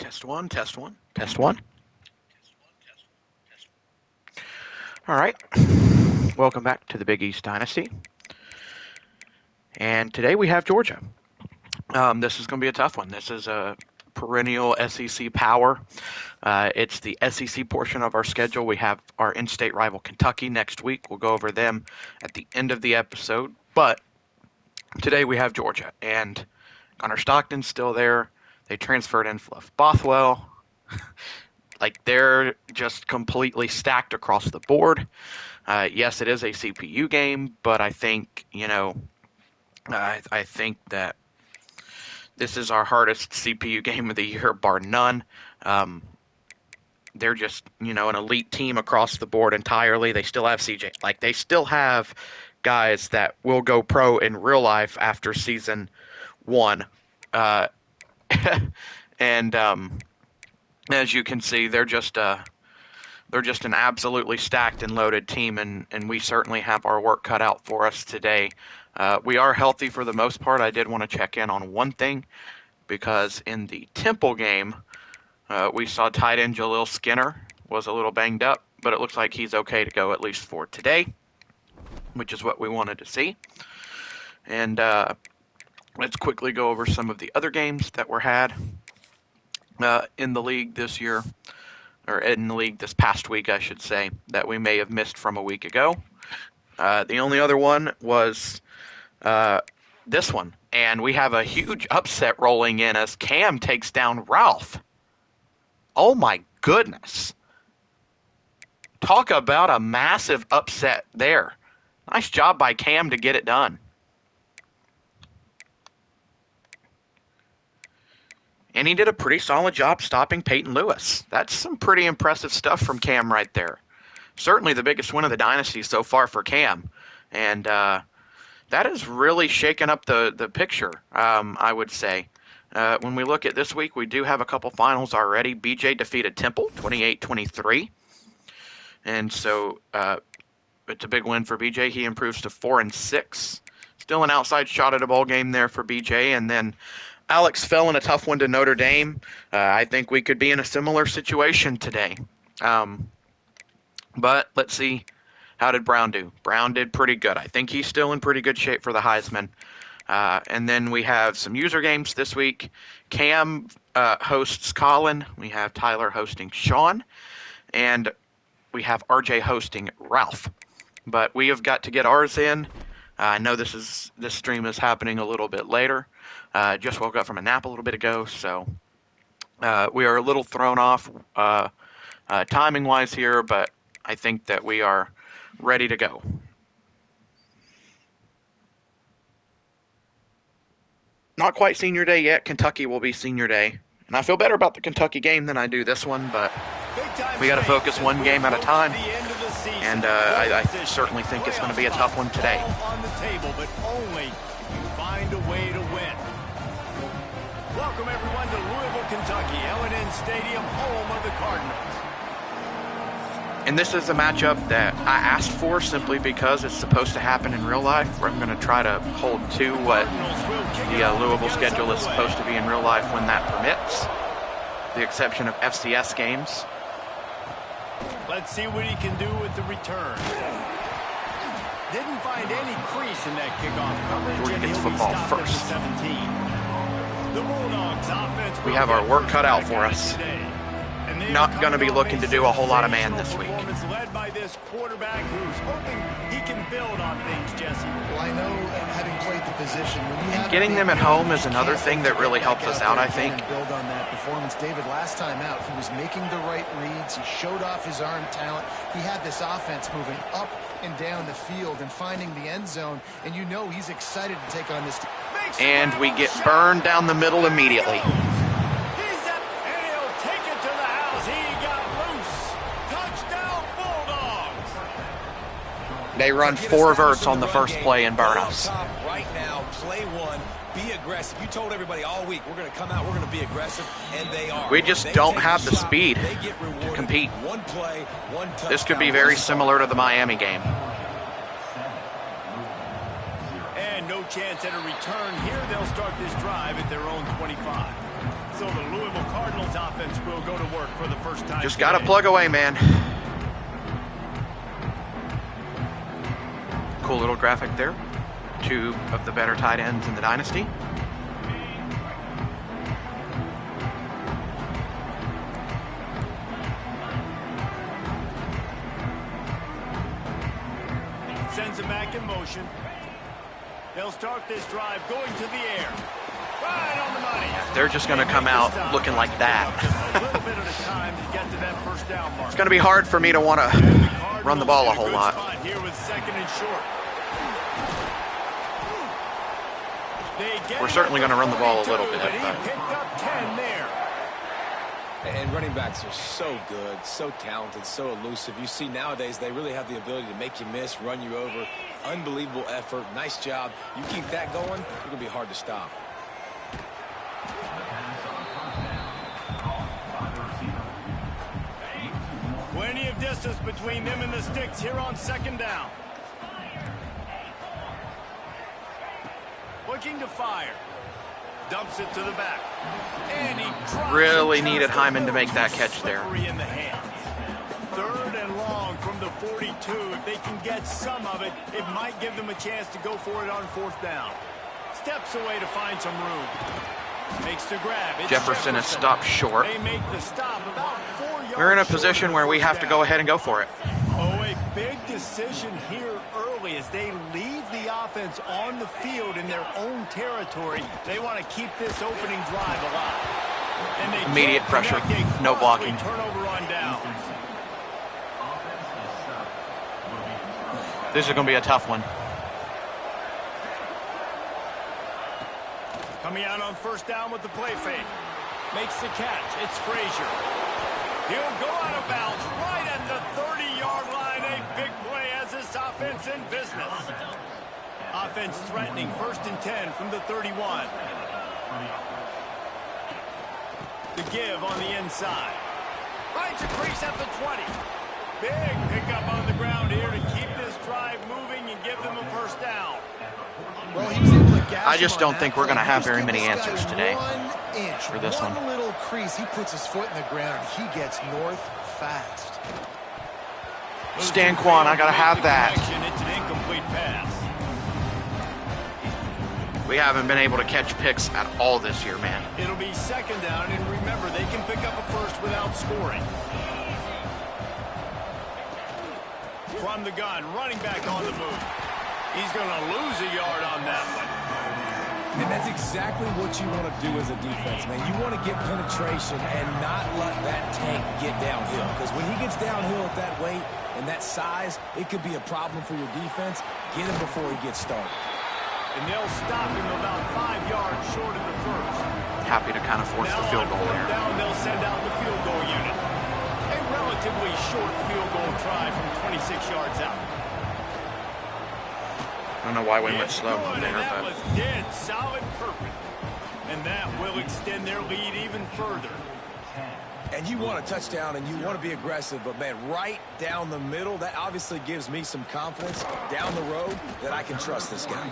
Test one, test one, test one. All right. Welcome back to the Big East Dynasty. And today we have Georgia. This is going to be a tough one. This is a perennial SEC power. It's the SEC portion of our schedule. We have our in-state rival Kentucky next week. We'll go over them at the end of the episode. But today we have Georgia. And Connor Stockton's still there. They transferred in Fluff Bothwell. They're just completely stacked across the board. Yes, it is a CPU game, but I think, I think that this is our hardest CPU game of the year, bar none. They're just, an elite team across the board entirely. They still have CJ. They still have guys that will go pro in real life after season one. And as you can see, they're just an absolutely stacked and loaded team, and we certainly have our work cut out for us today. We are healthy for the most part. I did want to check in on one thing, because in the Temple game, we saw tight end Jaleel Skinner was a little banged up, but it looks like he's okay to go at least for today, which is what we wanted to see. And let's quickly go over some of the other games that were had in the league this year, or in the league this past week, I should say, that we may have missed from a week ago. The only other one was this one, and we have a huge upset rolling in as Cam takes down Ralph. Oh my goodness. Talk about a massive upset there. Nice job by Cam to get it done. And he did a pretty solid job stopping Peyton Lewis. That's some pretty impressive stuff from Cam right there. Certainly the biggest win of the Dynasty so far for Cam. And that has really shaken up the picture, I would say. When we look at this week, we do have a couple finals already. BJ defeated Temple 28-23. And so it's a big win for BJ. He improves to 4-6. Still an outside shot at a bowl game there for BJ. And then Alex fell in a tough one to Notre Dame. I think we could be in a similar situation today. But let's see, how did Brown do? Brown did pretty good. I think he's still in pretty good shape for the Heisman. And then we have some user games this week. Cam hosts Colin. We have Tyler hosting Sean. And we have RJ hosting Ralph. But we have got to get ours in. I know this stream is happening a little bit later. Just woke up from a nap a little bit ago, so we are a little thrown off timing-wise here, but I think that we are ready to go. Not quite senior day yet. Kentucky will be senior day. And I feel better about the Kentucky game than I do this one, but we got to focus one game at a time. And I certainly think it's going to be a tough one today. On the table, but only you find a way to win. Welcome everyone to Louisville, Kentucky, L&N Stadium, home of the Cardinals. And this is a matchup that I asked for simply because it's supposed to happen in real life. I'm going to try to hold to what the Louisville schedule is supposed to be in real life when that permits, the exception of FCS games. Let's see what he can do with the return. Didn't find any crease in that kickoff coverage. Georgia gets football first. The Bulldogs offense. We have our work cut out for us. Not going to be looking to do a whole lot of man this week. Led by this quarterback who's hoping he can build on things, Jesse. Well, I know, having played the position, and getting them at home is another thing that really helps us out, I think. Build on that performance. David, last time out, he was making the right reads. He showed off his arm talent. He had this offense moving up and down the field and finding the end zone. And you know he's excited to take on this team. And we get burned down the middle immediately. They run 4 verts on the first play and burn us. Right now, play one, be aggressive. You told everybody all week, we're going to come out, we're going to be aggressive, and they are. We just don't have the speed to compete. One play, one touchdown. This could be very similar to the Miami game. And no chance at a return here. They'll start this drive at their own 25. So the Louisville Cardinals offense will go to work for the first time. Just got to plug away, man. Cool little graphic there. Two of the better tight ends in the Dynasty. Sends him back in motion. They'll start this drive going to the air. Right on the money. They're just going to come out looking like that. A little bit of time to get to that first down mark. It's going to be hard for me to want to run the ball a whole lot. Here with second and short. We're certainly going to run the ball a little bit. But he picked up 10 there. And running backs are so good, so talented, so elusive. You see nowadays they really have the ability to make you miss, run you over. Unbelievable effort. Nice job. You keep that going, it's going to be hard to stop. Plenty of distance between them and the sticks here on second down. Looking to fire. Dumps it to the back. And he drops really needed Hyman to make that catch there. In the hands. Third and long from the 42. If they can get some of it, it might give them a chance to go for it on fourth down. Steps away to find some room. Makes the grab. It's Jefferson has stopped short. They make the stop about 4 yards. We're in a position where we have to go ahead and go for it. Oh, a big decision here early as they leave the offense on the field in their own territory. They want to keep this opening drive alive. And they immediate pressure, no blocking. Turnover on downs. This is going to be a tough one. Coming out on first down with the play fake. Makes the catch. It's Frazier. He'll go out of bounds right at the 30-yard line. A big play as this offense in business. Offense threatening. First and 10 from the 31. The give on the inside. Finds a crease at the 20. Big pickup on the ground here to keep this drive moving and give them a first down. Well, he was able to gash I just him don't on think that we're going to play. have Just very give many this guy answers today 1 inch, for this one. little crease, he puts his foot in the ground. He gets north fast. Stan Kwan, I got to have that. It's an incomplete pass. We haven't been able to catch picks at all this year, man. It'll be second down, and remember, they can pick up a first without scoring. From the gun, running back on the move. He's going to lose a yard on that one. And that's exactly what you want to do as a defense, man. You want to get penetration and not let that tank get downhill. Because when he gets downhill at that weight and that size, it could be a problem for your defense. Get him before he gets started. And they'll stop him about 5 yards short of the first. Happy to kind of force the field goal there. Down, they'll send out the field goal unit. A relatively short field goal try from 26 yards out. I don't know why we went slow Good, there, and that but was dead solid, perfect. And that will extend their lead even further. And you want a touchdown and you want to be aggressive, but man, right down the middle, that obviously gives me some confidence down the road that I can trust this guy.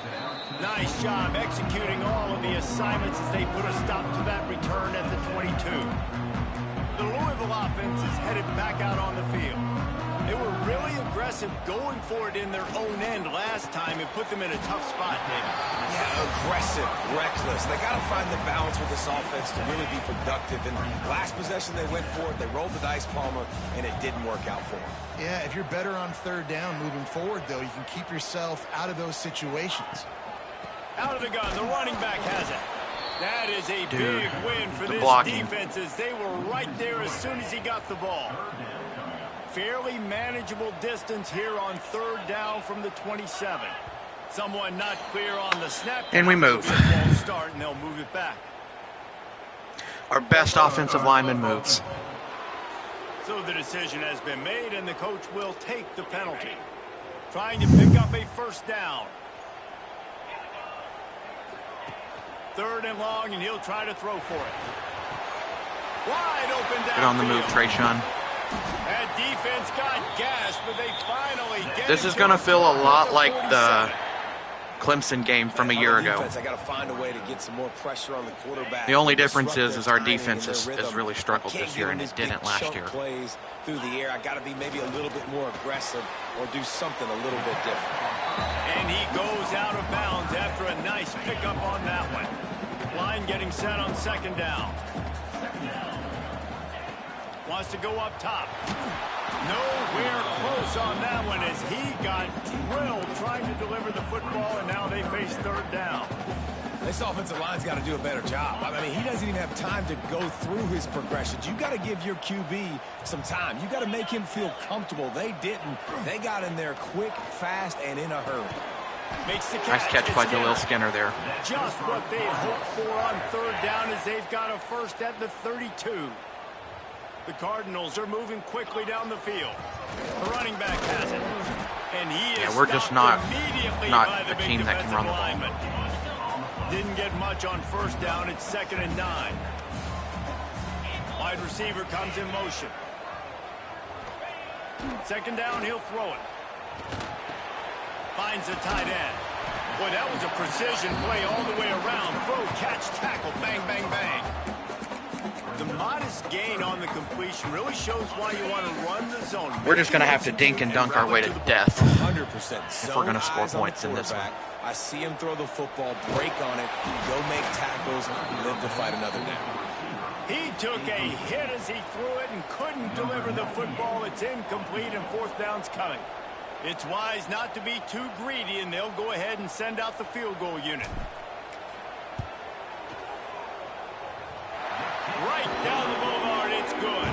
Nice job executing all of the assignments as they put a stop to that return at the 22. The Louisville offense is headed back out on the field. They were really aggressive going for it in their own end last time and put them in a tough spot, David. Yeah, aggressive, reckless. They got to find the balance with this offense to really be productive. And last possession, they went for it. They rolled the dice, Palmer, and it didn't work out for them. Yeah, if you're better on third down moving forward, though, you can keep yourself out of those situations. Out of the gun, the running back has it. That is a big win for this defense as they were right there as soon as he got the ball. Fairly manageable distance here on third down from the 27. Someone not clear on the snap. And we move. Start and they'll move it back. Our best offensive lineman moves. So the decision has been made and the coach will take the penalty. Trying to pick up a first down. Third and long, and he'll try to throw for it. Wide open down. Get on the move, Trayshawn. That defense got gashed, but they finally get This is going to feel a lot like Clemson game from a year ago. I got to find a way to get some more pressure on the quarterback. The only difference is our defense has really struggled this year, and it didn't last year. Plays through the air. I got to be maybe a little bit more aggressive or do something a little bit different. And he goes out of bounds after a nice pickup on that one. Line getting set on second down. Wants to go up top. Nowhere close on that one as he got drilled trying to deliver the football, and now they face third down. This offensive line's got to do a better job. I mean, he doesn't even have time to go through his progressions. You got to give your QB some time. You got to make him feel comfortable. They didn't. They got in there quick, fast, and in a hurry. Makes the Nice catch by Jaleel Skinner there. Just what they hoped for on third down as they've got a first at the 32. The Cardinals are moving quickly down the field. The running back has it. And he is we're just not a a team that can run the ball. Didn't get much on first down. It's 2nd and 9. Wide receiver comes in motion. 2nd down, he'll throw it. Finds a tight end. Boy, that was a precision play all the way around. Throw, catch, tackle, bang, bang, bang. The modest gain on the completion really shows why you want to run the zone. We're just going to have to dink and dunk our way to death 100%. if we're going to score points in this one. I see him throw the football, break on it, go make tackles, live to fight another down. He took a hit as he threw it and couldn't deliver the football. It's incomplete and 4th down's coming. It's wise not to be too greedy, and they'll go ahead and send out the field goal unit. Right down the boulevard, it's good.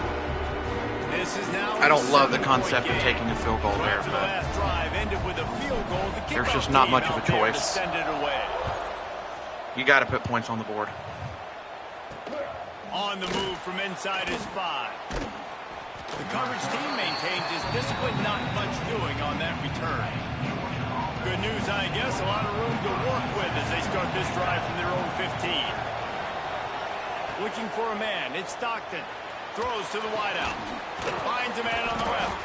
This is now. I don't love the concept of taking a field goal there, but there's just not much of a choice. You got to put points on the board. On the move from inside his 5. The coverage team maintains his discipline, not much doing on that return. Good news, I guess, a lot of room to work with as they start this drive from their own 15. Looking for a man, it's Stockton. Throws to the wideout. Finds a man on the left.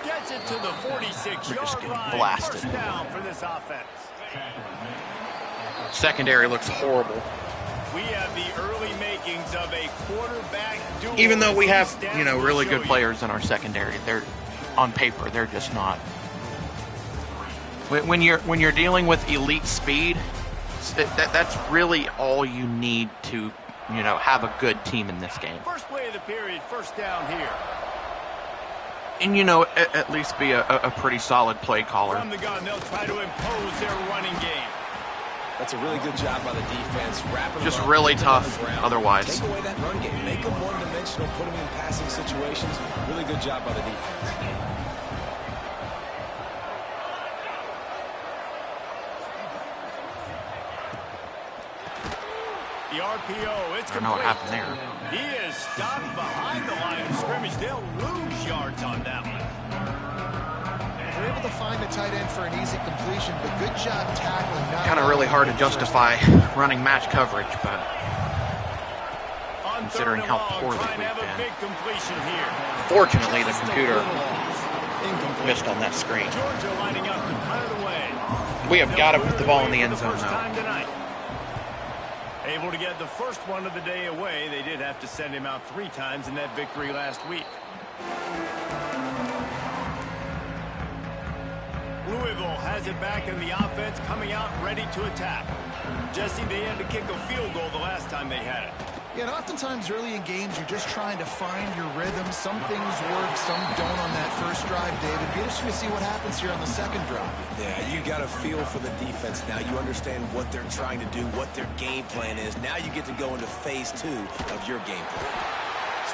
Gets it to the 46-yard line. Blasted. First down for this offense. Secondary looks horrible. We have the early makings of a quarterback duel. Even though we have, really good players in our secondary, they're on paper, they're just not. When you're dealing with elite speed, that's really all you need to, have a good team in this game. First play of the period, first down here. And at least be a pretty solid play caller. From the gun, they'll try to impose their running game. That's a really good job by the defense. Just really tough otherwise. Take away that run game. Make them one-dimensional. Put them in passing situations. Really good job by the defense. The RPO, it's complete. I don't know what happened there. He is stopped behind the line of scrimmage. They'll lose yards on that one. They're able to find the tight end for an easy completion, but good job tackling. Kind of really hard to justify running match coverage, but considering how poorly we've been. Fortunately, the computer missed on that screen. Georgia lining up to punt it away. We have got to put the ball in the end zone, though. Able to get the first one of the day away. They did have to send him out 3 times in that victory last week. Louisville has it back in the offense, coming out ready to attack. Jesse, they had to kick a field goal the last time they had it. Yeah, and oftentimes early in games, you're just trying to find your rhythm. Some things work, some don't on that first drive, David. Be interesting to see what happens here on the second drive. Yeah, you got a feel for the defense now. You understand what they're trying to do, what their game plan is. Now you get to go into phase 2 of your game plan.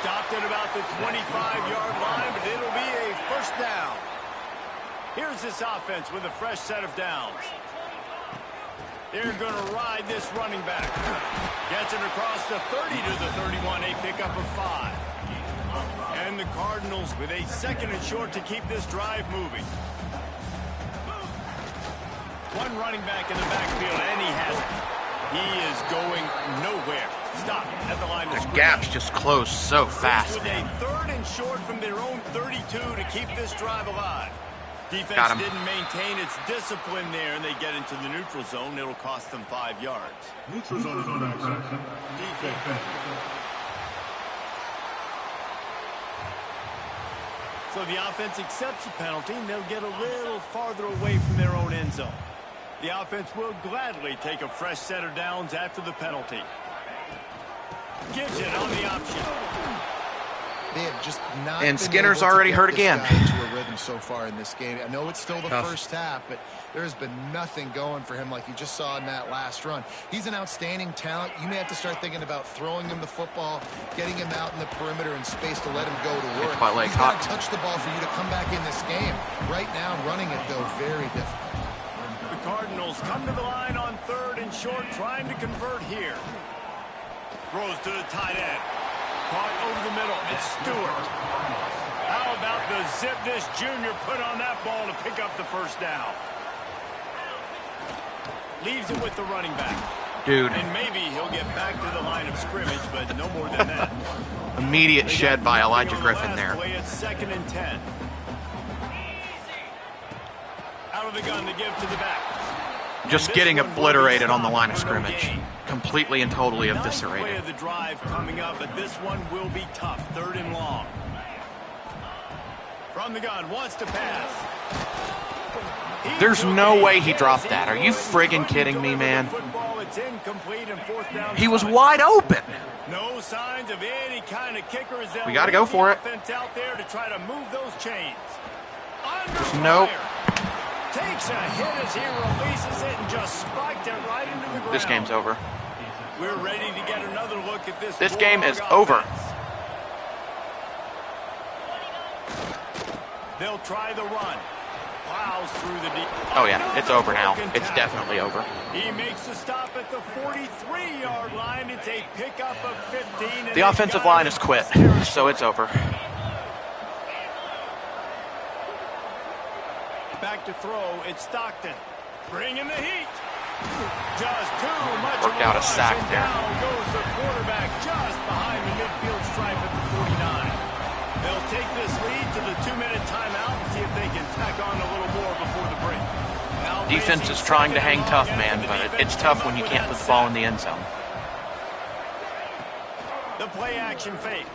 Stopped at about the 25-yard line, but it'll be a first down. Here's this offense with a fresh set of downs. They're going to ride this running back. Gets it across the 30 to the 31, a pickup of 5. And the Cardinals with a 2nd and short to keep this drive moving. One running back in the backfield, and he has it. He is going nowhere. Stop at the line of scrimmage. The gap's just closed so fast, with man. a 3rd and short from their own 32 to keep this drive alive. Defense didn't maintain its discipline there, and they get into the neutral zone. It'll cost them 5 yards. Neutral zone action. Defense. So the offense accepts the penalty, and they'll get a little farther away from their own end zone. The offense will gladly take a fresh set of downs after the penalty. Gives it on the option. They have just not and Skinner's already hurt again. To a rhythm so far in this game. I know it's still the first half, but there's been nothing going for him like you just saw in that last run. He's an outstanding talent. You may have to start thinking about throwing him the football, getting him out in the perimeter and space to let him go to work. He's got to touch the ball for you to come back in this game. Right now, running it, though, very difficult. The Cardinals come to the line on 3rd and short, trying to convert here. Throws to the tight end. Caught over the middle. It's Stewart. How about the zip this junior put on that ball to pick up the first down? Leaves it with the running back. Dude. And maybe he'll get back to the line of scrimmage, but no more than that. Immediate shed by Elijah Griffin there. Play at 2nd and 10. Out of the gun to give to the back. Just getting obliterated on the line of scrimmage. Completely and totally eviscerated. Play of the drive coming up, but this one will be tough. 3rd and long. From the gun, wants to pass. There's no way he dropped that. Are you friggin' kidding me, man? He was wide open. No signs of any kind of kickers. We got to go for it. Out there to try to move those chains. Nope. Takes a hit as he releases it and just spiked it right into the ground. This game's over. We're ready to get another look at this. This game is over. They'll try the run. Plows through the deep. Oh yeah, it's over now. It's definitely over. He makes the stop at the 43-yard line. It's a pickup of 15. The offensive line has quit, so it's over. Back to throw, it's Stockton. Bringing the heat. Just too much. Worked out a sack there. Down goes the quarterback just behind the midfield stripe at the 49. They'll take this lead to the 2-minute timeout and see if they can tack on a little more before the break. Now defense is trying to hang tough, man, but it's tough when you can't put the ball in the end zone. The play action fake.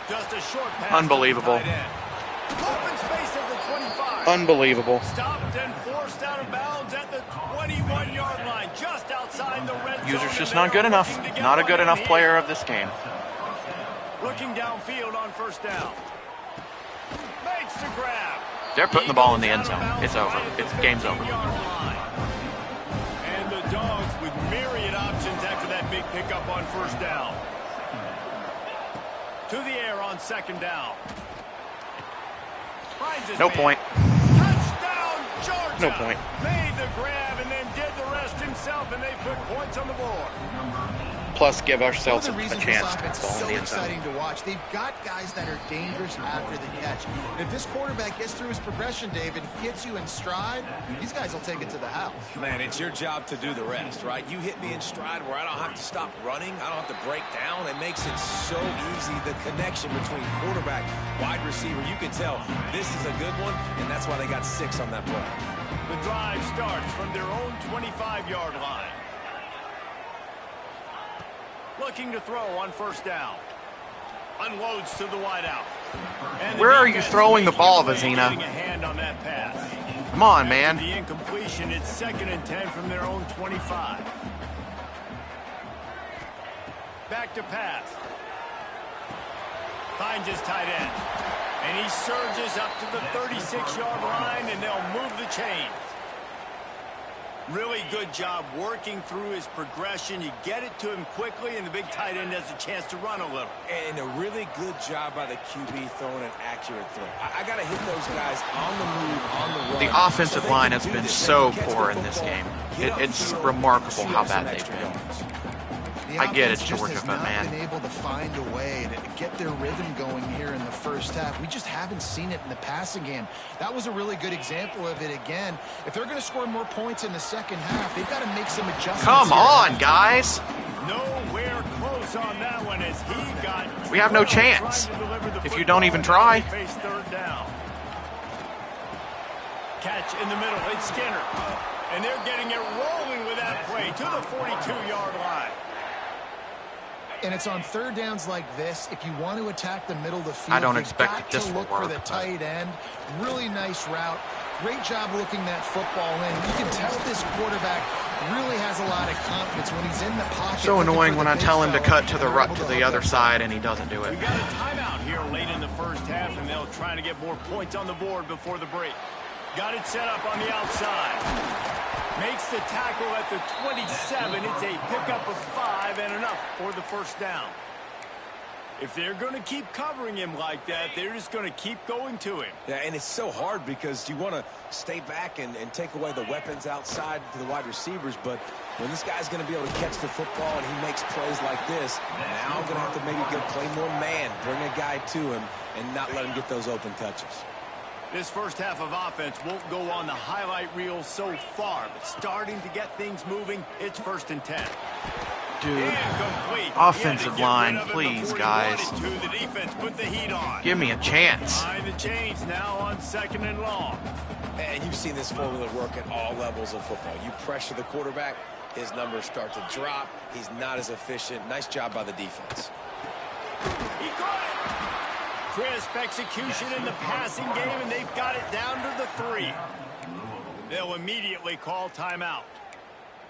Just a short pass. Unbelievable. Open space at the 25. Unbelievable. Stopped and forced out of bounds at the 21-yard line, just outside the red zone. User's just not good enough. Not a good enough player of this game. Looking downfield on 1st down. Makes the grab. They're putting the ball in the end zone. It's over. It's game's over. And the Dogs with myriad options after that big pickup on 1st down. To the air on 2nd down. No point. Touchdown, Georgia. No point. Made the grab and then did the rest himself, and they put points on the board. Plus, give ourselves a chance to ball in the end zone. Exciting to watch. They've got guys that are dangerous after the catch. And if this quarterback gets through his progression, David, gets you in stride, these guys will take it to the house. Man, it's your job to do the rest, right? You hit me in stride where I don't have to stop running. I don't have to break down. It makes it so easy. The connection between quarterback, wide receiver, you can tell this is a good one, and that's why they got 6 on that play. The drive starts from their own 25-yard line. Looking to throw on 1st down. Unloads to the wideout. Where are you throwing the ball, Vizina? Come on, man. The incompletion, it's 2nd and 10 from their own 25. Back to pass. Finds his tight end. And he surges up to the 36-yard line, and they'll move the chains. Really good job working through his progression. You get it to him quickly, and the big tight end has a chance to run a little. And a really good job by the QB throwing an accurate throw. I got to hit those guys on the move, on the run. The offensive line has been so poor in this game. It's remarkable how bad they've been. I get it's Georgia, but man, been able to find a way to get their rhythm going here in the first half. We just haven't seen it in the passing game. That was a really good example of it again. If they're going to score more points in the second half, they've got to make some adjustments. Come on, guys. Nowhere close close on that one as he got. We have no chance if you don't even try. Third down. Catch in the middle. It's Skinner. And they're getting it rolling with that play to the 42-yard line. And it's on third downs like this. If you want to attack the middle of the field, I don't expect that this to will look work, for the tight end. Really nice route. Great job looking that football in. You can tell this quarterback really has a lot of confidence when he's in the pocket. So annoying when I tell him to cut to the other side and he doesn't do it. We got a timeout here late in the first half, and they'll try to get more points on the board before the break. Got it set up on the outside. Makes the tackle at the 27. It's a pickup of 5 and enough for the first down. If they're going to keep covering him like that, they're just going to keep going to him. Yeah, and it's so hard because you want to stay back and take away the weapons outside to the wide receivers, but when this guy's going to be able to catch the football and he makes plays like this, now I'm going to have to maybe play more man, bring a guy to him, and not let him get those open touches. This first half of offense won't go on the highlight reel so far, but starting to get things moving, it's 1st and 10. Dude, offensive line, please, guys. The defense put the heat on. Give me a chance. Behind the chains now on 2nd and long. And you've seen this formula work at all levels of football. You pressure the quarterback, his numbers start to drop. He's not as efficient. Nice job by the defense. He caught it. Crisp execution in the passing game, and they've got it down to the 3. They'll immediately call timeout.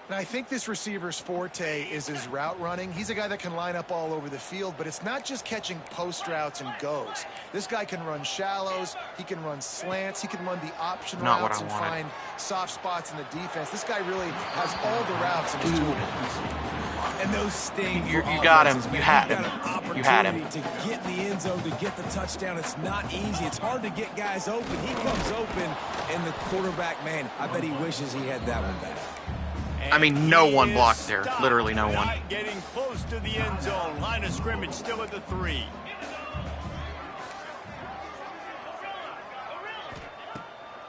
And I think this receiver's forte is his route running. He's a guy that can line up all over the field, but it's not just catching post routes and goes. This guy can run shallows, he can run slants, he can run the option routes and find soft spots in the defense. This guy really has all the routes in his toolbox. And those sting. You got him. You had him. You had him. To get in the end zone, to get the touchdown, it's not easy. It's hard to get guys open. He comes open, and the quarterback, man, I bet he wishes he had that one back. I mean, no one blocked there. Literally no one. Getting close to the end zone. Line of scrimmage still at the 3.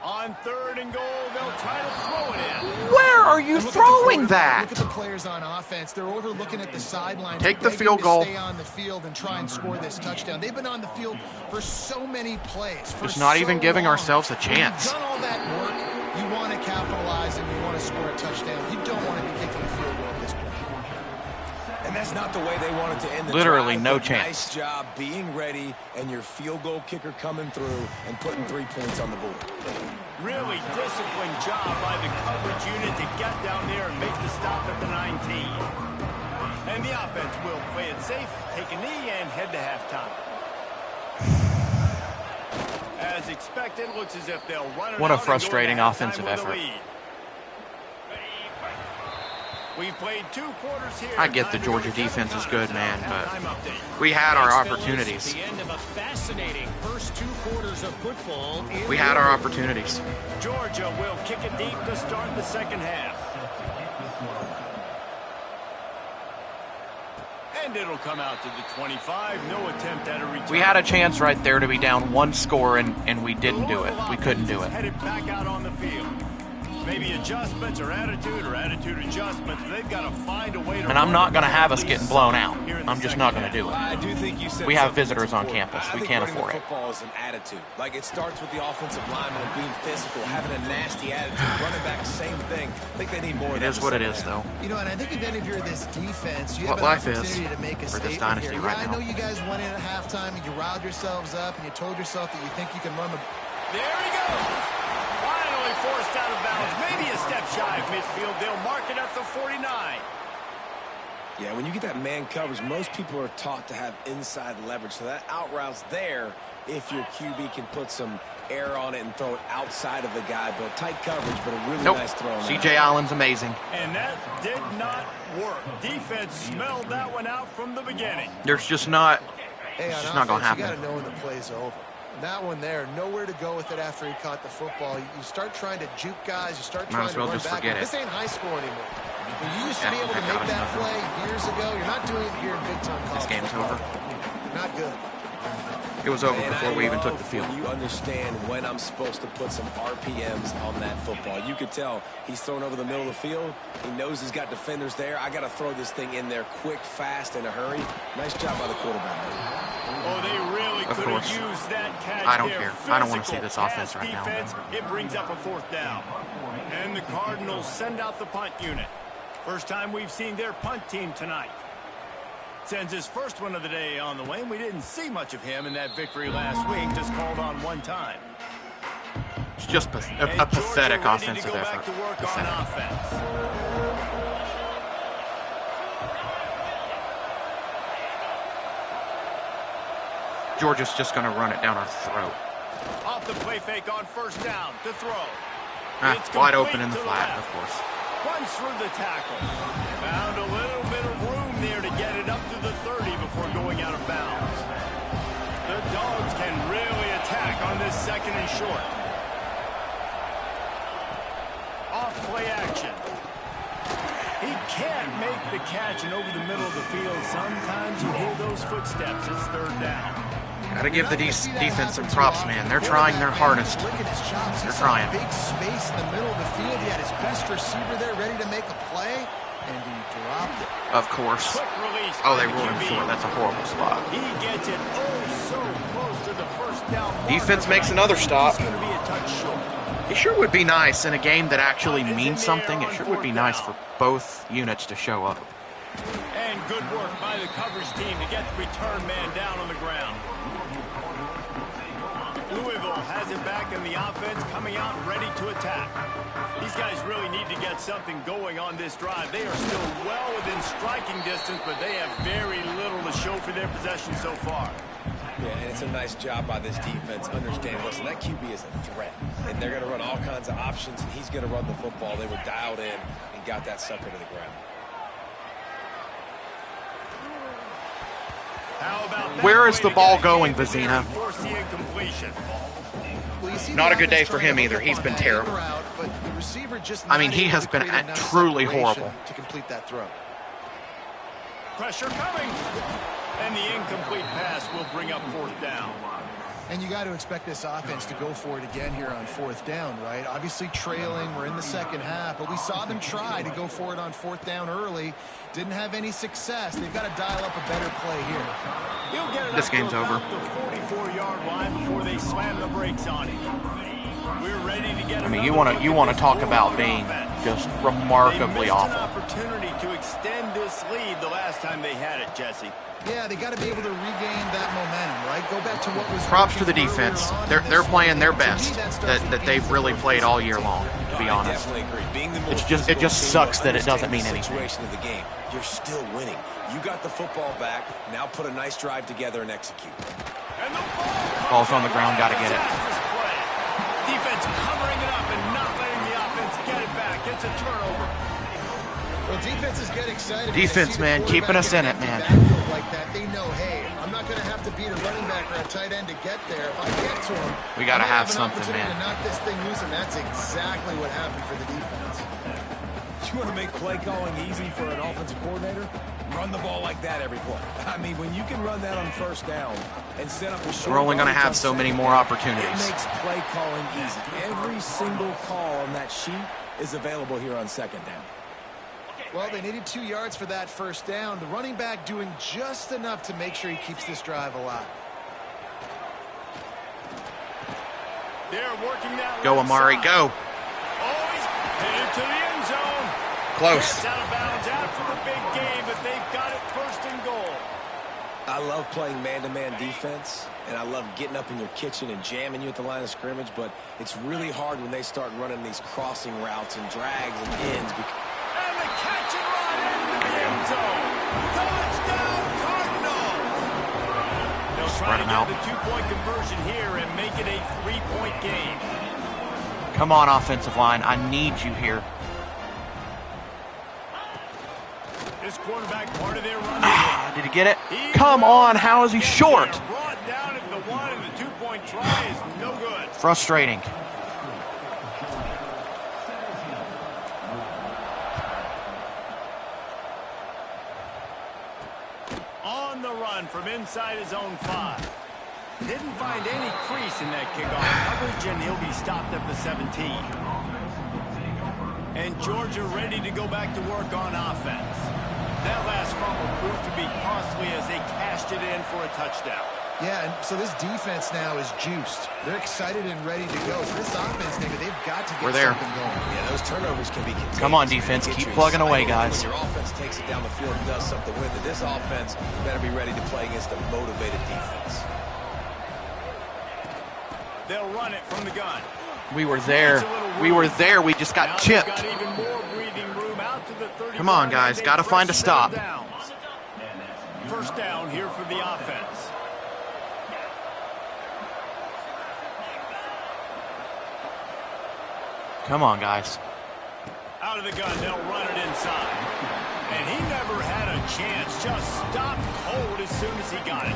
On 3rd and goal, they'll try to throw it in. Where are you throwing that? Look at the players on offense. They're overlooking at the sidelines. Take the field goal. Stay on the field and try and score this touchdown. They've been on the field for so many plays. It's not even giving ourselves a chance. You've done all that work. You want to capitalize and you want to score a touchdown. You don't want to be kicking a field goal at this point. And that's not the way they wanted to end the Literally drive. no chance. Nice job being ready and your field goal kicker coming through and putting 3 points on the board. Really disciplined job by the coverage unit to get down there and make the stop at the 19. And the offense will play it safe, take a knee, and head to halftime. As expected, looks as if they'll run it. What a frustrating offensive effort. We've played 2 quarters here. I get the Georgia defense is good, man, but we had our opportunities. The end of a fascinating first 2 quarters of football. We had our opportunities. Georgia will kick it deep to start the second half. And it'll come out to the 25. No attempt at a return. We had a chance right there to be down 1 score, and we didn't do it. We couldn't do it. Headed back out on the field. Maybe adjustments or attitude adjustments. They've got to find a way to. And I'm not going to have us getting blown out. I'm just not going to do it. I do think you said we have visitors on campus. We can't afford it. Football is an attitude. Like, it starts with the offensive lineman and being physical, having a nasty attitude. Running back, same thing. I think they need more of that. It is what it is, though. You know, and I think if you're this defense, you what have an life opportunity is to make a for this statement dynasty here. right I now. know you guys went in at halftime and you riled yourselves up and you told yourself that you think you can run the. There he goes. Finally forced out of bounds. Maybe a step shy of midfield. They'll mark it at the 49. Yeah, when you get that man coverage, most people are taught to have inside leverage. So that out route's there if your QB can put some air on it and throw it outside of the guy. But tight coverage, but a really nice throw. C.J. Allen's amazing. And that did not work. Defense smelled that one out from the beginning. There's just not. Hey, it's on just not going to offense, happen. you got to know when the play's over. That one there, nowhere to go with it after he caught the football. You start trying to juke guys. You start trying to run just back. forget it. This ain't high school anymore. When you used to be able to make that play years ago, you're not doing it here in big-time college. This game's over. Not good. It was over before we even took the field. You understand when I'm supposed to put some RPMs on that football. You could tell he's thrown over the middle of the field. He knows he's got defenders there. I got to throw this thing in there quick, fast, in a hurry. Nice job by the quarterback. Oh, they really could have used that catch. I don't care. I don't want to see this offense right now. It brings up a 4th down. And the Cardinals send out the punt unit. First time we've seen their punt team tonight. Sends his first one of the day on the way, and we didn't see much of him in that victory last week, just called on one time. It's just a pathetic offensive effort. Georgia's just going to run it down our throat. Off the play fake on 1st down to throw. Wide open in the flat, of course. Runs through the tackle. Found a little bit of room there to get it up to the 30 before going out of bounds. The Dogs can really attack on this 2nd and short. Off play action. He can't make the catch, and over the middle of the field, sometimes you hear those footsteps. It's 3rd down. Got to give the defense some props, man. They're trying their hardest. They're trying. Big space in the middle of the field. He had his best receiver there ready to make a play, and he dropped it. Of course. Oh, they ruled him short. That's a horrible spot. He gets it so close to the 1st down. Defense makes another stop. It's going to be a touch short. It sure would be nice in a game that actually means something. It sure would be nice for both units to show up. And good work by the coverage team to get the return man down on the ground. Louisville has it back in the offense, coming out ready to attack. These guys really need to get something going on this drive. They are still well within striking distance, but they have very little to show for their possession so far. Yeah, and it's a nice job by this defense. Understand, listen, that QB is a threat, and they're going to run all kinds of options, and he's going to run the football. They were dialed in and got that sucker to the ground. Where is the ball going, Vizina? Not a good day for him either. He's been terrible. I mean, he has been truly horrible. To complete that throw. Pressure coming. And the incomplete pass will bring up 4th down. And you got to expect this offense to go for it again here on 4th down, right? Obviously trailing, we're in the 2nd half, but we saw them try to go for it on 4th down early. Didn't have any success. They've got to dial up a better play here. He'll get it this game's over. The 44-yard line before they slam the brakes on him. We're ready to get. I mean, you want to talk about being just remarkably awful. An opportunity to extend this lead the last time they had it, Jesse. Yeah, they got to be able to regain that momentum, right? Go back to what was. Props to the defense. They're playing their best that they've really played all year long. To be honest, it just sucks that it doesn't mean anything. Of the game, you're still winning. You got the football back. Now put a nice drive together and execute. And the ball's on the ground. Got to get it. Defense covering it up and not letting the offense get it back. It's a turnover. Well, defenses get excited. Defense, man, keeping us in it, man. Like that, they know, hey, I'm not going to have to beat a running back or a tight end to get there. If I get to him, we got to have something, man. To knock this thing loose, and that's exactly what happened for the defense. You want to make play calling easy for an offensive coordinator? Run the ball like that every play. I mean, when you can run that on 1st down and set up a short. We're only going to have so many more opportunities. It makes play calling easy. Every single call on that sheet is available here on 2nd down. Well, they needed 2 yards for that 1st down. The running back doing just enough to make sure he keeps this drive alive. They're working that. Go, Amari, go. Always headed to the end zone. Close. It's out of bounds after the big game, but they've got it 1st and goal. I love playing man-to-man defense, and I love getting up in your kitchen and jamming you at the line of scrimmage, but it's really hard when they start running these crossing routes and drags and ends. And the catch and run into the end zone. Touchdown, Cardinals. They'll try to get the 2-point conversion here and make it a 3-point game. Come on, offensive line. I need you here. This quarterback part of their run. Did he get it? Come on, how is he short? Brought down at the 1, and the 2-point try is no good. Frustrating. On the run from inside his own 5. Didn't find any crease in that kickoff coverage, and he'll be stopped at the 17. And Georgia ready to go back to work on offense. That last fumble proved to be costly as they cashed it in for a touchdown. Yeah, and so this defense now is juiced. They're excited and ready to go. So this offense, David, they've got to get something going. Yeah, those turnovers can be contained. Come on, defense. Keep plugging away, guys. When your offense takes it down the field and does something with it, this offense better be ready to play against a motivated defense. They'll run it from the gun. We were there. We were there. We just got chipped. Got even more breathing room out to the 30. Come on, guys. Got to find a stop. First down here for the offense. Come on, guys. Out of the gun, they'll run it inside. And he never had a chance. Just stopped cold as soon as he got it.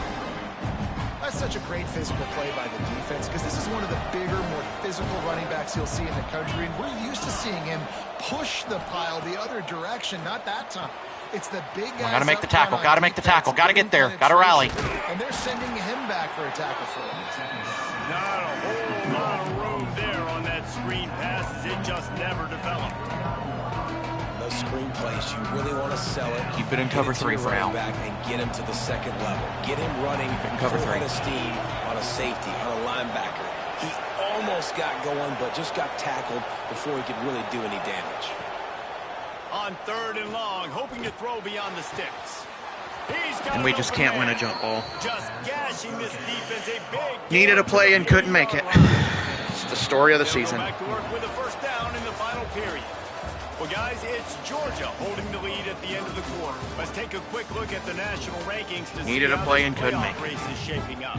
That's such a great physical play by the defense because this is one of the bigger, more physical running backs you'll see in the country. And we're used to seeing him push the pile the other direction. Not that time. It's the big guy. Got to make the tackle. Got to make the tackle. Got to get there. Got to rally. And they're sending him back for a tackle for him. Not a whole lot of room there on that screen pass as it just never developed. Those screen plays, you really want to sell it. Keep it in cover 3 for now. Back and get him to the second level. Get him running cover 3 of steam on a safety, on a linebacker. He almost got going, but just got tackled before he could really do any damage. On 3rd and long, hoping to throw beyond the sticks. And we just can't win a jump ball. Just gashing this defense, a big needed a play and couldn't make it. It's the story of the season. Back to work with a first down in the final period. Well, guys, it's Georgia holding the lead at the end of the quarter. Let's take a quick look at the national rankings to needed see a how play this and couldn't playoff make it. race is shaping up.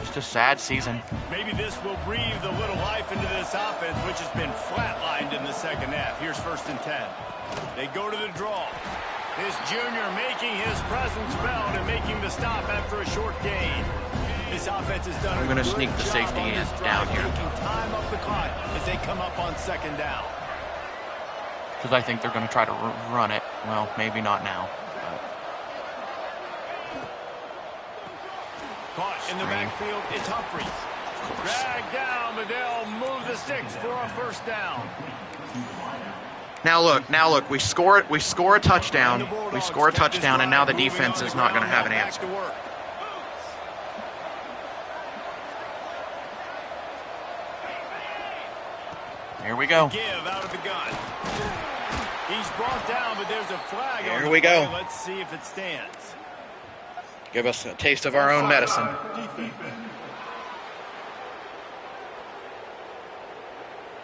Just a sad season. Maybe this will breathe a little life into this offense, which has been flatlined in the second half. Here's 1st and 10. They go to the draw. This junior making his presence felt and making the stop after a short gain. This offense has done I'm going to sneak the safety in down here. Taking time up the clock as they come up on 2nd down. Because I think they're going to try to run it. Well, maybe not now. Caught in the backfield, it's Humphries. Dragged down, but they'll move the sticks for a first down. Now look, we score a touchdown, and now the defense is not going to have an answer. Here we go. Give out of the gun. He's brought down, but there's a flag. Here we go. Let's see if it stands. Give us a taste of our own medicine.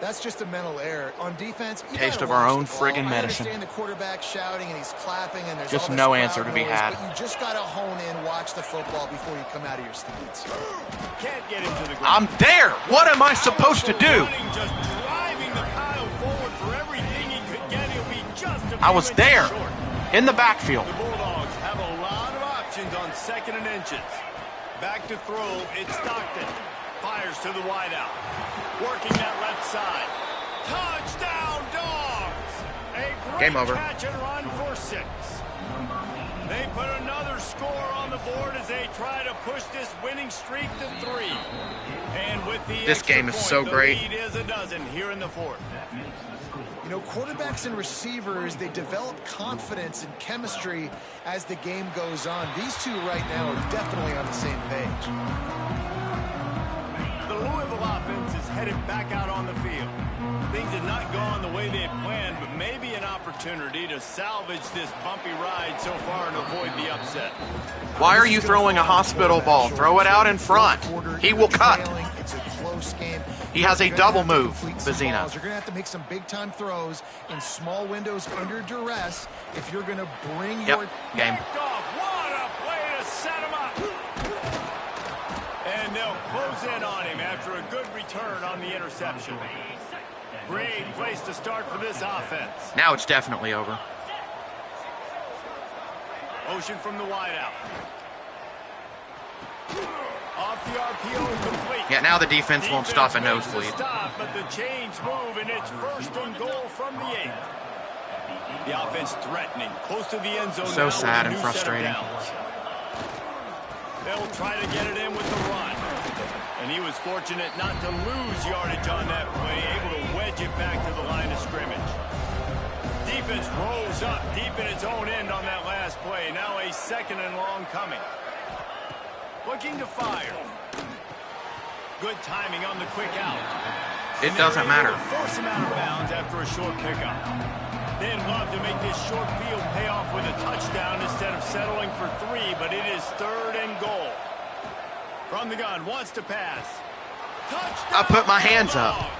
That's just a mental error. On defense, taste of our own friggin' medicine. I understand the quarterback shouting and he's clapping and there's just all this no answer to be noise, had. But you just got to hone in, watch the football before you come out of your stance. Can't get him to the ground. I'm there. What am I supposed to do? Just driving the pile forward for everything he could get. He'll be just a I was there short. in the backfield. The Bulldogs have a lot of options on 2nd and inches. Back to throw, it's Stockton. Fires to the wideout. Working that left side. Touchdown, Dogs! A great Game over. catch and run for 6. They put another score on the board as they try to push this winning streak to 3. And with the this game is so great. The lead is a dozen here in the 4th. You know, quarterbacks and receivers, they develop confidence and chemistry as the game goes on. These two right now are definitely on the same page. The Louisville offense is headed back out on the field. Things have not gone the way they had planned, but maybe an opportunity to salvage this bumpy ride so far and avoid the upset. Why are you throwing a hospital ball? Throw it out in front. He will cut. It's a close game. He has a double move, Vizina. You're going to have to make some big-time throws in small windows under duress if you're going to bring your... Game. What a play to set him up. And they'll close in on him after a good return on the interception. Great place to start for this offense. Now it's definitely over. Motion from the wideout. Off the RPO, complete. Yeah, now the defense won't stop a Defense nosebleed. makes the stop, but the chains move, and it's 1st and goal from the 8. The offense threatening, close to the end zone. So now sad with a and new set of frustrating. downs. They'll try to get it in with the run. And he was fortunate not to lose yardage on that play, able to wedge it back to the line of scrimmage. Defense rose up deep in its own end on that last play. Now a 2nd and long coming. Looking to fire. Good timing on the quick out. It doesn't matter. Force him out of bounds after a short pickup. They'd love to make this short field pay off with a touchdown instead of settling for 3, but it is 3rd and goal. From the gun, wants to pass. Touchdown! I put my hands up.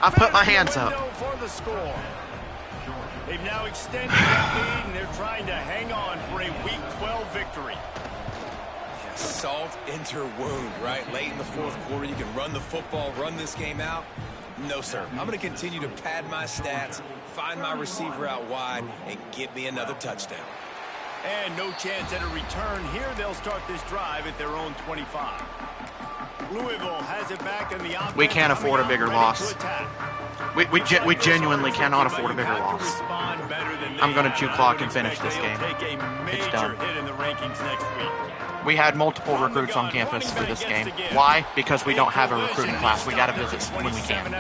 I put my hands up. For the score. They've now extended that lead, and they're trying to hang on for a Week 12 victory. Yeah, salt into her wound, right? Late in the 4th quarter, you can run the football, run this game out. No, sir. I'm going to continue to pad my stats, find my receiver out wide, and get me another touchdown. And no chance at a return here. They'll start this drive at their own 25. Louisville has it back in the offense. We can't afford a bigger loss. We genuinely cannot afford a bigger loss. I'm going to chew clock and finish this game. It's done. We had multiple recruits on campus for this game. Why? Because we don't have a recruiting class. We got to visit when we can.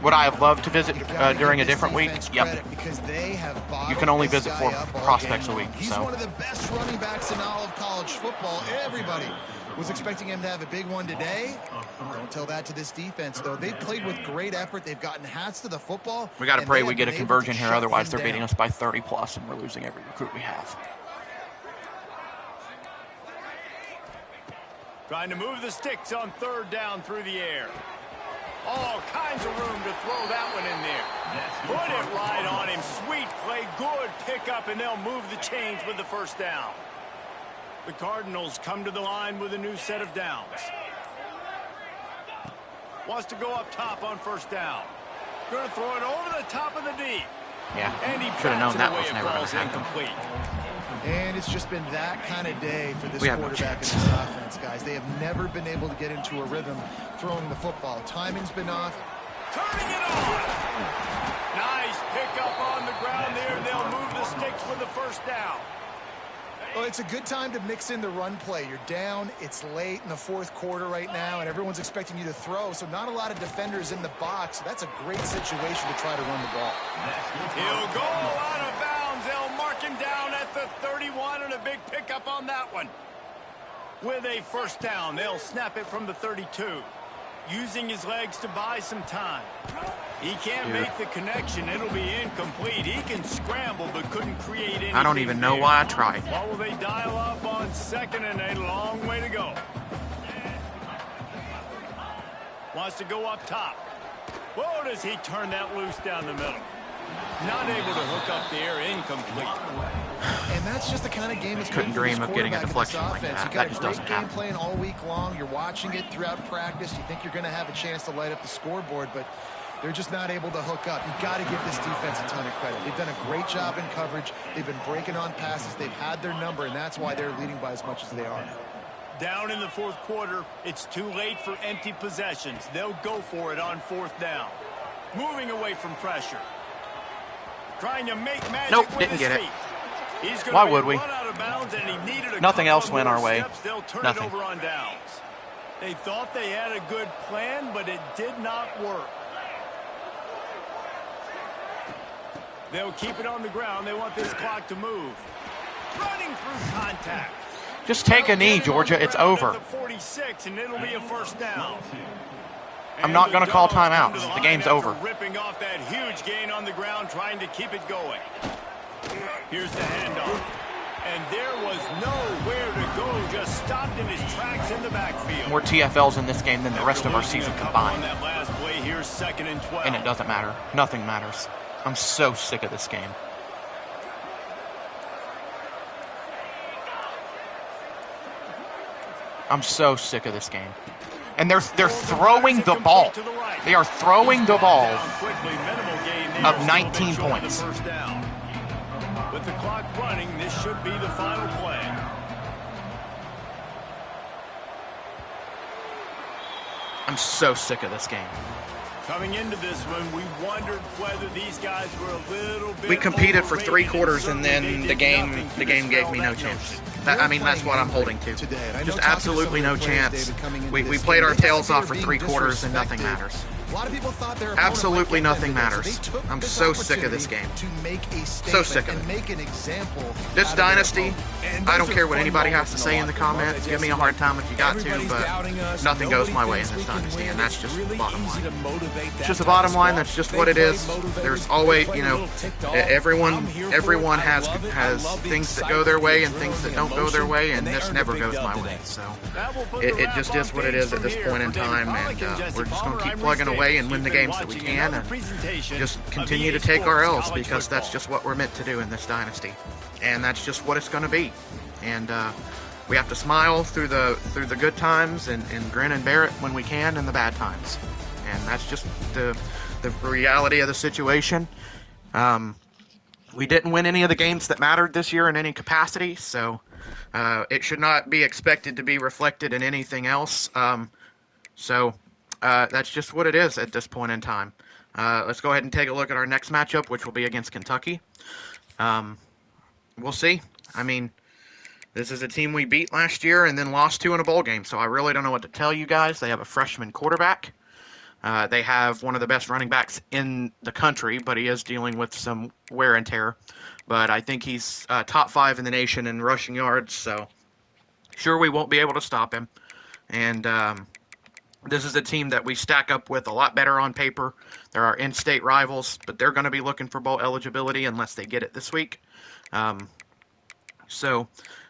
Would I have loved to visit during a different week? Yep. You can only visit 4 prospects a week. He's one of the best running backs in all of college football. Everybody was expecting him to have a big one today. Don't tell that to this defense, though. They've played with great effort. They've gotten hats to the football. We got to pray we get a conversion here. Otherwise, they're beating us by 30+, and we're losing every recruit we have. Trying to move the sticks on 3rd down through the air. All kinds of room to throw that one in there. Put it right on him. Sweet play. Good pickup, and they'll move the chains with the 1st down. The Cardinals come to the line with a new set of downs. Wants to go up top on 1st down. Going to throw it over the top of the D. Yeah, and he should have known that was was never going to happen. And it's just been that kind of day for this quarterback and this offense, guys. They have never been able to get into a rhythm throwing the football. Timing's been off. Turning it on. Nice pickup on the ground there. They'll move the sticks with the 1st down. Well, it's a good time to mix in the run play. You're down. It's late in the 4th quarter right now, and everyone's expecting you to throw, so not a lot of defenders in the box. So that's a great situation to try to run the ball. He'll go out of bounds. They'll mark him down at the 31, and a big pickup on that one. With a 1st down, they'll snap it from the 32. Using his legs to buy some time. He can't make the connection. It'll be incomplete. He can scramble, but couldn't create anything. I don't even know why I tried. What will they dial up on 2nd and a long way to go? Wants to go up top. Whoa, does he turn that loose down the middle? Not able to hook up there. Incomplete. And that's just the kind of game that's couldn't dream of getting a deflection like that. You got That just a great doesn't game happen. playing all week long. You're watching it throughout practice. You think you're going to have a chance to light up the scoreboard, but they're just not able to hook up. You've got to give this defense a ton of credit. They've done a great job in coverage. They've been breaking on passes. They've had their number, and that's why they're leading by as much as they are. Down in the 4th quarter, it's too late for empty possessions. They'll go for it on 4th down. Moving away from pressure. Trying to make magic. Nope, with didn't his get it. feet. He's Why would we? run out of bounds, and he needed a Nothing else couple went our more way. steps. They'll turn Nothing. it over on downs. They thought they had a good plan, but it did not work. They'll keep it on the ground. They want this clock to move. Running through contact. Just take a knee, Georgia. It's over. At the 46, and it'll be a 1st down. I'm not going to call timeouts. The game's over. Ripping off that huge gain on the ground, trying to keep it going. Here's the handoff. And there was nowhere to go, just stopped in his tracks in the backfield. More TFLs in this game than the rest of our season combined. On that last play, here's 2nd and 12. And it doesn't matter. Nothing matters. I'm so sick of this game. I'm so sick of this game. And they're throwing the ball. They are throwing the ball of 19 points. With the clock running, this should be the final play. I'm so sick of this game. Coming into this one, we wondered whether these guys were a little bit. We competed for 3 quarters, and then the game gave me no chance. I mean, that's what I'm holding to. Just absolutely no chance. We played our tails off for 3 quarters, and nothing matters. A lot of people thought their absolutely nothing matters. I'm so sick of this game. So sick of it. This Dynasty, I don't care what anybody has to say in the comments. Give me a hard time if you got to, but nothing goes my way in this Dynasty, and that's just the bottom line. It's just the bottom line. That's just what it is. There's always, you know, everyone has things that go their way and things that don't go their way, and this never goes my way. So it just is what it is at this point in time, and we're just going to keep plugging away and win the games that we can, and just continue to take our L's, because that's just what we're meant to do in this Dynasty, and that's just what it's going to be. And we have to smile through the good times and grin and bear it when we can in the bad times, and that's just the reality of the situation. We didn't win any of the games that mattered this year in any capacity, so it should not be expected to be reflected in anything else. That's just what it is at this point in time. Let's go ahead and take a look at our next matchup, which will be against Kentucky. We'll see. I mean, this is a team we beat last year and then lost to in a bowl game, so I really don't know what to tell you guys. They have a freshman quarterback. They have one of the best running backs in the country, but he is dealing with some wear and tear. But I think he's top 5 in the nation in rushing yards, so sure, we won't be able to stop him. And this is a team that we stack up with a lot better on paper. They're our in-state rivals, but they're going to be looking for bowl eligibility unless they get it this week. So,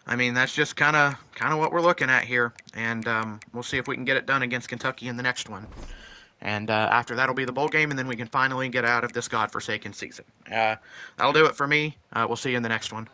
I mean, that's just kind of what we're looking at here, and we'll see if we can get it done against Kentucky in the next one. And after that'll be the bowl game, and then we can finally get out of this godforsaken season. That'll do it for me. We'll see you in the next one.